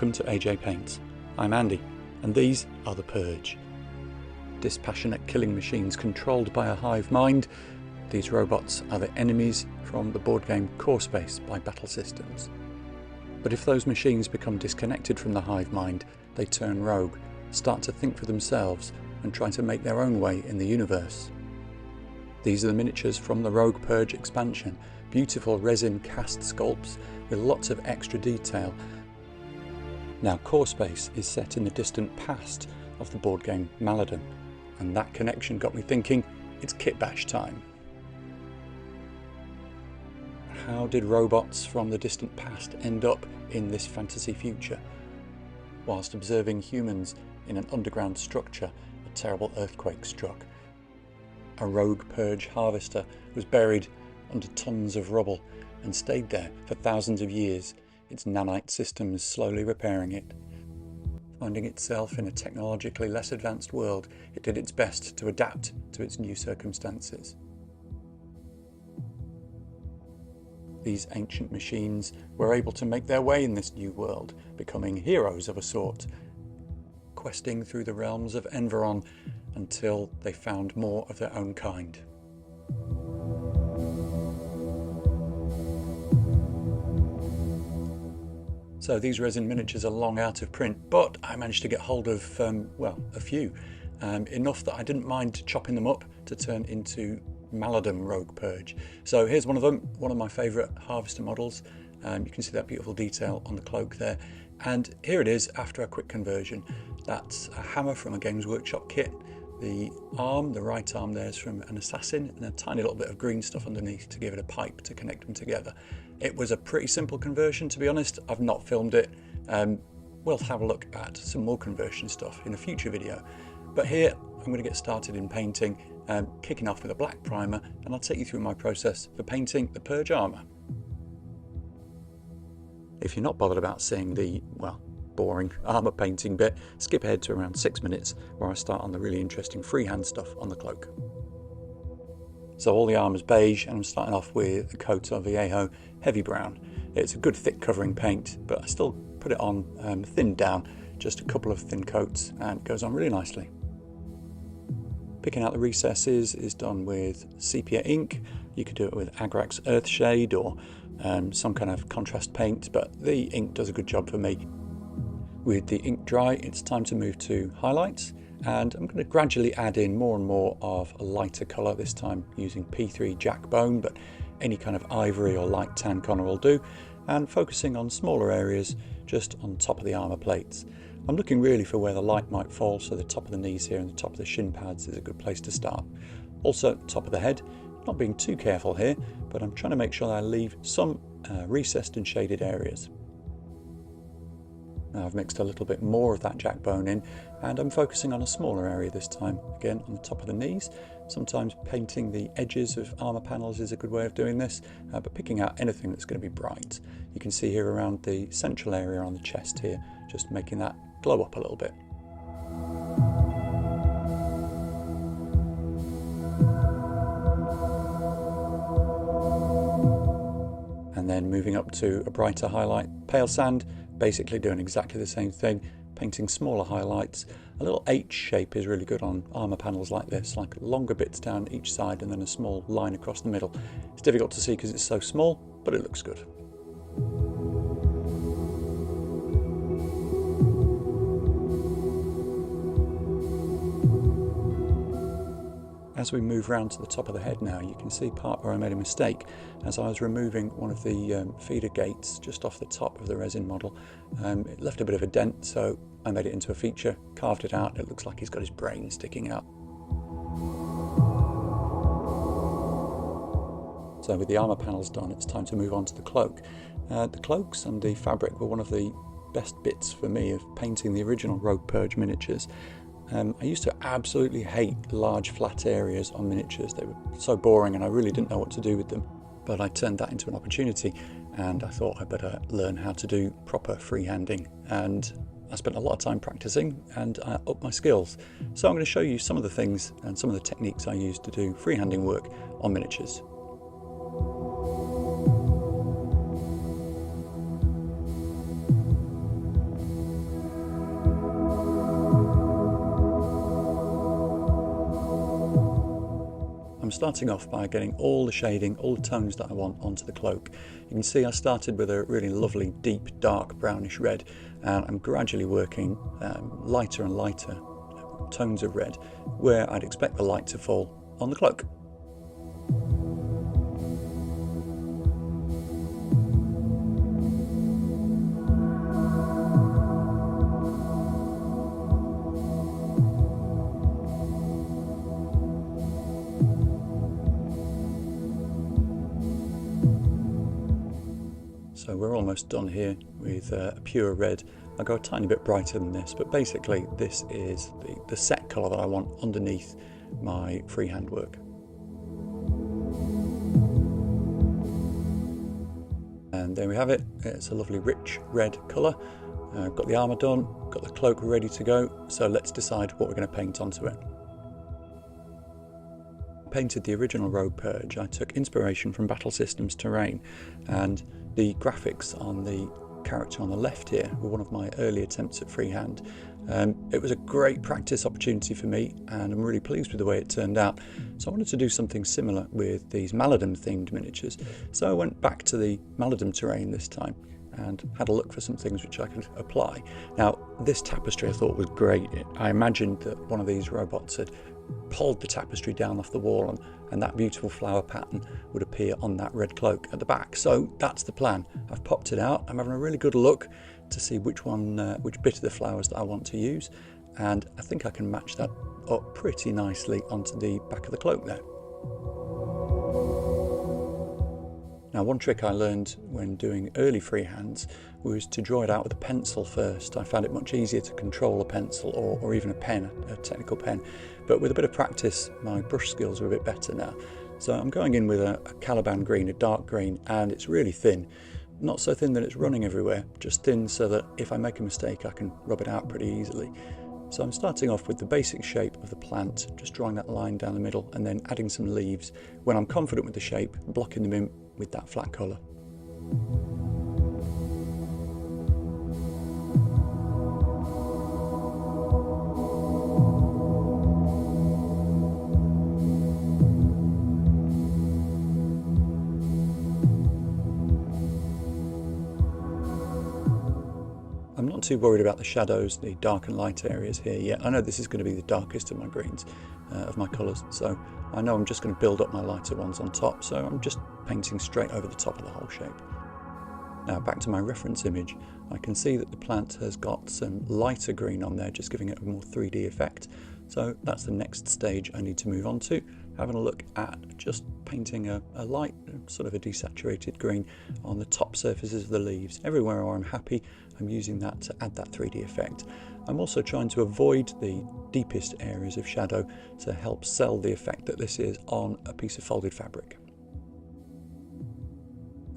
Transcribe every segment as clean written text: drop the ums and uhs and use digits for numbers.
Welcome to AJ Paints. I'm Andy, and these are the Purge. Dispassionate killing machines controlled by a hive mind, these robots are the enemies from the board game Core Space by Battle Systems. But if those machines become disconnected from the hive mind, they turn rogue, start to think for themselves, and try to make their own way in the universe. These are the miniatures from the Rogue Purge expansion, beautiful resin cast sculpts with lots of extra detail. Now, Core Space is set in the distant past of the board game Maladum, and that connection got me thinking, it's Kitbash time. How did robots from the distant past end up in this fantasy future? Whilst observing humans in an underground structure, a terrible earthquake struck. A rogue purge harvester was buried under tons of rubble and stayed there for thousands of years, its nanite systems slowly repairing it. Finding itself in a technologically less advanced world, it did its best to adapt to its new circumstances. These ancient machines were able to make their way in this new world, becoming heroes of a sort, questing through the realms of Enveron until they found more of their own kind. So these resin miniatures are long out of print, but I managed to get hold of, a few. Enough that I didn't mind chopping them up to turn into Maladum Rogue Purge. So here's one of them, one of my favourite harvester models. You can see that beautiful detail on the cloak there. And here it is after a quick conversion. That's a hammer from a Games Workshop kit. The arm, the right arm there, is from an assassin, and a tiny little bit of green stuff underneath to give it a pipe to connect them together. It was a pretty simple conversion, to be honest. I've not filmed it. We'll have a look at some more conversion stuff in a future video. But here, I'm going to get started in painting, kicking off with a black primer, and I'll take you through my process for painting the Purge armour. If you're not bothered about seeing the, boring armour painting bit, skip ahead to around 6 minutes where I start on the really interesting freehand stuff on the cloak. So all the armour's beige, and I'm starting off with a coat of Viejo Heavy Brown. It's a good thick covering paint, but I still put it on thinned down, just a couple of thin coats, and it goes on really nicely. Picking out the recesses is done with sepia ink. You could do it with Agrax Earthshade or some kind of contrast paint, but the ink does a good job for me. With the ink dry, it's time to move to highlights, and I'm going to gradually add in more and more of a lighter colour, this time using P3 Jack Bone, but any kind of ivory or light tan colour will do, and focusing on smaller areas just on top of the armour plates. I'm looking really for where the light might fall, so the top of the knees here and the top of the shin pads is a good place to start. Also, top of the head, not being too careful here, but I'm trying to make sure that I leave some recessed and shaded areas. Now I've mixed a little bit more of that jack bone in, and I'm focusing on a smaller area this time, again on the top of the knees. Sometimes painting the edges of armour panels is a good way of doing this, but picking out anything that's going to be bright. You can see here around the central area on the chest here, just making that glow up a little bit. And then moving up to a brighter highlight, pale sand, basically doing exactly the same thing, painting smaller highlights. A little H shape is really good on armour panels like this, like longer bits down each side and then a small line across the middle. It's difficult to see because it's so small, but it looks good. As we move round to the top of the head now, you can see part where I made a mistake. As I was removing one of the feeder gates just off the top of the resin model, it left a bit of a dent, so I made it into a feature, carved it out. It looks like he's got his brain sticking out. So with the armour panels done, it's time to move on to the cloak. The cloaks and the fabric were one of the best bits for me of painting the original Rogue Purge miniatures. I used to absolutely hate large flat areas on miniatures. They were so boring and I really didn't know what to do with them. But I turned that into an opportunity, and I thought I'd better learn how to do proper freehanding. And I spent a lot of time practicing and I upped my skills. So I'm going to show you some of the things and some of the techniques I use to do freehanding work on miniatures. starting off by getting all the shading, all the tones that I want onto the cloak. You can see I started with a really lovely deep dark brownish red, and I'm gradually working lighter and lighter tones of red where I'd expect the light to fall on the cloak. So we're almost done here with a pure red. I'll go a tiny bit brighter than this, but basically this is the set colour that I want underneath my freehand work. And there we have it. It's a lovely rich red colour. I've got the armour done, got the cloak ready to go, so let's decide what we're going to paint onto it. Painted the original Rogue Purge, I took inspiration from Battle Systems Terrain, and the graphics on the character on the left here were one of my early attempts at freehand. It was a great practice opportunity for me, and I'm really pleased with the way it turned out. So I wanted to do something similar with these Maladum themed miniatures. So I went back to the Maladum terrain this time and had a look for some things which I could apply. Now, this tapestry I thought was great. I imagined that one of these robots had pulled the tapestry down off the wall and that beautiful flower pattern would appear on that red cloak at the back. So that's the plan. I've popped it out. I'm having a really good look to see which bit of the flowers that I want to use, and I think I can match that up pretty nicely onto the back of the cloak there. Now, one trick I learned when doing early freehands was to draw it out with a pencil first. I found it much easier to control a pencil or even a pen, a technical pen. But with a bit of practice, my brush skills are a bit better now. So I'm going in with a Caliban green, a dark green, and it's really thin. Not so thin that it's running everywhere, just thin so that if I make a mistake, I can rub it out pretty easily. So I'm starting off with the basic shape of the plant, just drawing that line down the middle and then adding some leaves. When I'm confident with the shape, blocking them in with that flat colour. I'm not too worried about the shadows, the dark and light areas here yet. I know this is going to be the darkest of my greens, of my colours, so I know I'm just going to build up my lighter ones on top, so I'm just painting straight over the top of the whole shape. Now back to my reference image, I can see that the plant has got some lighter green on there, just giving it a more 3D effect. So that's the next stage I need to move on to, having a look at just painting a light, sort of a desaturated green on the top surfaces of the leaves. Everywhere where I'm happy, I'm using that to add that 3D effect. I'm also trying to avoid the deepest areas of shadow to help sell the effect that this is on a piece of folded fabric.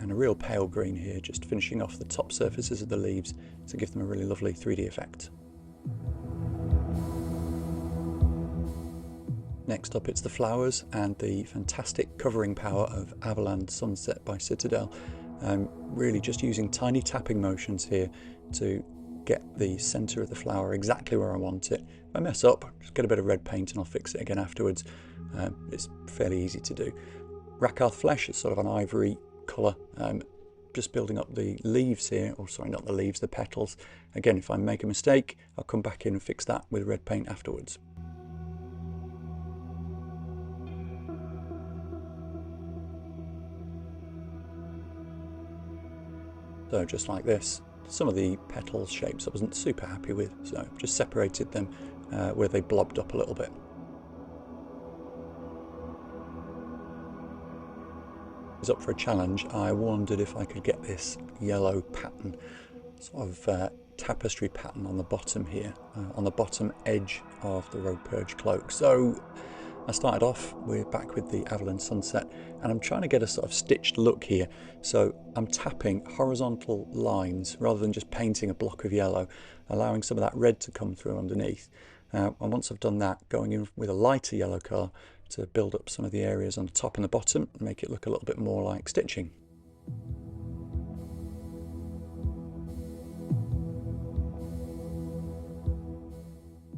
And a real pale green here, just finishing off the top surfaces of the leaves to give them a really lovely 3D effect. Next up, it's the flowers and the fantastic covering power of Avalanche Sunset by Citadel. Really just using tiny tapping motions here to get the centre of the flower exactly where I want it. If I mess up, just get a bit of red paint and I'll fix it again afterwards. It's fairly easy to do. Rakarth Flesh is sort of an ivory colour. Just building up the leaves here, or sorry, not the leaves, the petals. Again, if I make a mistake, I'll come back in and fix that with red paint afterwards. So just like this, some of the petals shapes I wasn't super happy with, so just separated them where they blobbed up a little bit. I was up for a challenge. I wondered if I could get this yellow pattern, sort of tapestry pattern on the bottom here, on the bottom edge of the Rogue Purge cloak. So I started off back with the Avalanche Sunset, and I'm trying to get a sort of stitched look here. So I'm tapping horizontal lines rather than just painting a block of yellow, allowing some of that red to come through underneath. And once I've done that, going in with a lighter yellow colour to build up some of the areas on the top and the bottom and make it look a little bit more like stitching.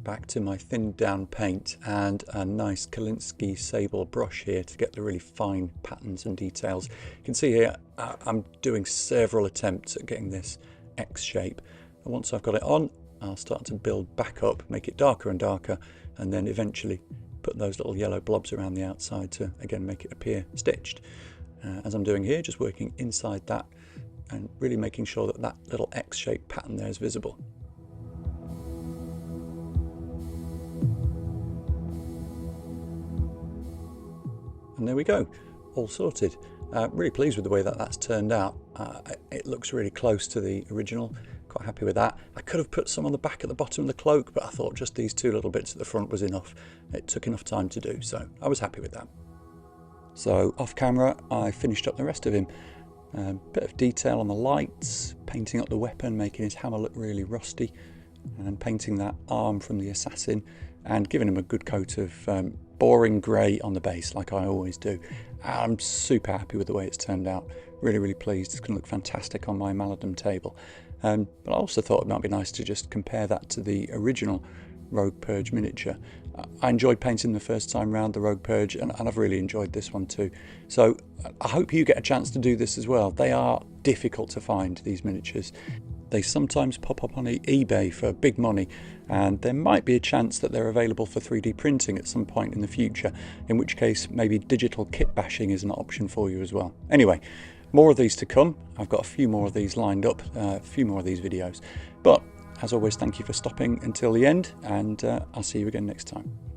back to my thinned down paint and a nice Kolinsky sable brush here to get the really fine patterns and details. You can see here I'm doing several attempts at getting this X shape, and once I've got it on, I'll start to build back up, make it darker and darker, and then eventually put those little yellow blobs around the outside to again make it appear stitched. As I'm doing here, just working inside that and really making sure that that little X-shaped pattern there is visible. And there we go, all sorted. Really pleased with the way that that's turned out. It looks really close to the original, quite happy with that. I could have put some on the back at the bottom of the cloak, but I thought just these two little bits at the front was enough. It took enough time to do, so I was happy with that. So off camera, I finished up the rest of him. Bit of detail on the lights, painting up the weapon, making his hammer look really rusty, and painting that arm from the assassin, and giving him a good coat of boring grey on the base, like I always do. I'm super happy with the way it's turned out. Really, really pleased. It's going to look fantastic on my Maladum table. But I also thought it might be nice to just compare that to the original Rogue Purge miniature. I enjoyed painting the first time round the Rogue Purge, and I've really enjoyed this one too. So I hope you get a chance to do this as well. They are difficult to find, these miniatures. They sometimes pop up on eBay for big money, and there might be a chance that they're available for 3D printing at some point in the future, in which case maybe digital kit bashing is an option for you as well. Anyway, more of these to come. I've got a few more of these lined up, a few more of these videos. But as always, thank you for stopping until the end, and I'll see you again next time.